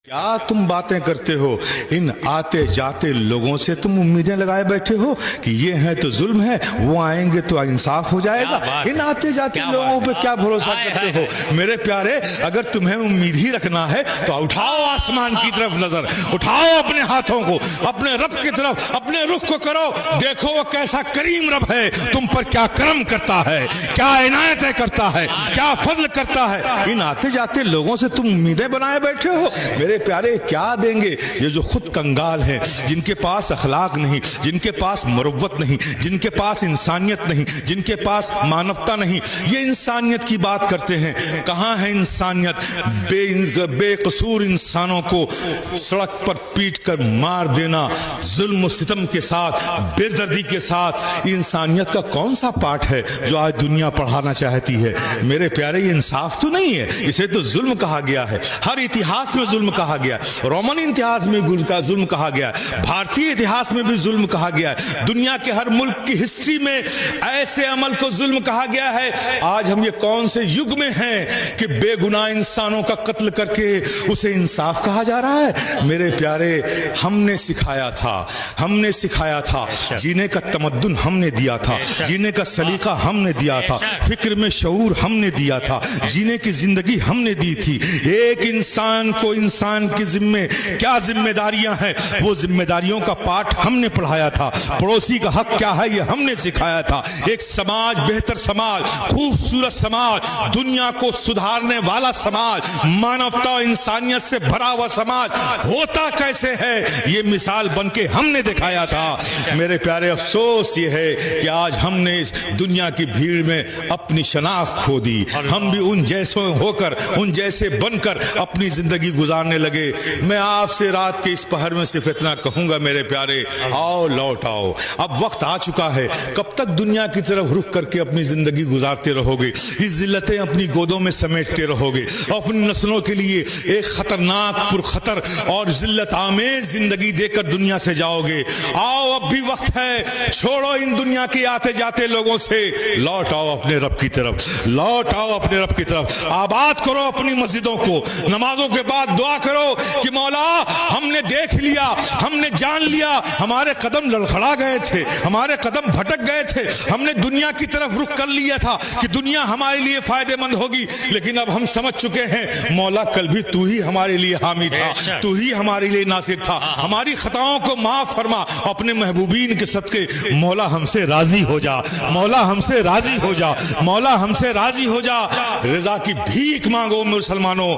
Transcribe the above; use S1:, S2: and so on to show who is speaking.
S1: क्या तुम बातें करते हो? इन आते जाते लोगों से तुम उम्मीदें लगाए बैठे हो कि ये हैं तो जुल्म है, वो आएंगे तो इंसाफ हो जाएगा। इन आते जाते लोगों पे क्या भरोसा करते हो? मेरे प्यारे, अगर तुम्हें उम्मीद ही रखना है तो उठाओ आसमान की तरफ नजर, उठाओ अपने हाथों को अपने रब की तरफ, अपने रुख को करो, देखो वो कैसा करीम रब है, तुम पर क्या करम करता है, क्या इनायतें करता है, क्या फजल करता है। इन आते जाते लोगों से तुम उम्मीदें बनाए बैठे हो। मेरे प्यारे, क्या देंगे ये जो खुद कंगाल हैं, जिनके पास अखलाक नहीं, जिनके पास मरुव्वत नहीं, जिनके पास इंसानियत नहीं, जिनके पास मानवता नहीं। ये इंसानियत की बात करते हैं, कहाँ है इंसानियत? बेकसूर इंसानों को सड़क पर पीट कर मार देना, जुल्म सितम के साथ, बेदर्दी के साथ, इंसानियत का कौन सा पाठ है जो आज दुनिया पढ़ाना चाहती है? मेरे प्यारे, ये इंसाफ तो नहीं है, इसे तो जुल्म कहा गया है। हर इतिहास में जुल्म कहा गया, रोमन इतिहास में जुल्म कहा गया, भारतीय इतिहास में भी जुल्म कहा गया है, दुनिया के हर मुल्क की हिस्ट्री में ऐसे अमल को जुल्म कहा गया है। आज हम ये कौन से युग में हैं कि बेगुनाह इंसानों का कत्ल करके उसे इंसाफ कहा जा रहा है? मेरे प्यारे, हमने सिखाया था जीने का तमद्दुन हमने दिया था, जीने का सलीका हमने दिया था, फिक्र में शऊर हमने दिया था, जीने की जिंदगी हमने दी थी। एक इंसान को इंसान की क्या जिम्मेदारियां हैं, वो जिम्मेदारियों का पाठ हमने पढ़ाया था। पड़ोसी का हक क्या है, ये हमने सिखाया था। एक समाज, बेहतर समाज, खूबसूरत समाज, दुनिया को सुधारने वाला समाज, मानवता और इंसानियत से भरा हुआ समाज होता कैसे है, ये मिसाल बनके हमने दिखाया था। मेरे प्यारे, अफसोस ये है कि आज हमने इस दुनिया की भीड़ में अपनी शनाख्त खो दी। हम भी उन जैसे होकर, उन जैसे बनकर अपनी जिंदगी गुजारने लगे। मैं आपसे रात के इस पहर में सिर्फ इतना कहूंगा, मेरे प्यारे, आओ, लौट आओ। अब वक्त आ चुका है। कब तक दुनिया की तरफ रुख करके अपनी जिंदगी गुजारते रहोगे? ये जिल्लतें अपनी गोदों में समेटते रहोगे, अपनी नस्लों के लिए एक खतरनाक, पुरखतर और जिल्लत आमेज जिंदगी देकर दुनिया से जाओगे। आओ, अब भी वक्त है, छोड़ो इन दुनिया के आते जाते लोगों से, लौट आओ अपने रब की तरफ, लौट आओ अपने रब की तरफ। आबाद करो अपनी मस्जिदों को, नमाजों के बाद दुआ करो कि मौला, हमने देख लिया, हमने जान लिया, हमारे कदम लड़खड़ा गए थे, हमारे कदम भटक गए थे, हमने दुनिया की तरफ रुख कर लिया था कि दुनिया हमारे लिए फायदेमंद होगी, लेकिन अब हम समझ चुके हैं मौला, कल भी तू ही हमारे लिए हामी था, तू ही हमारे लिए नासिर था। हमारी खताओं को माफ फरमा, अपने महबूबीन के सदके मौला हमसे राजी हो जा, मौला हमसे राजी हो जा, मौला हमसे राजी हो जा। रजा की भीख मांगो मुसलमानों।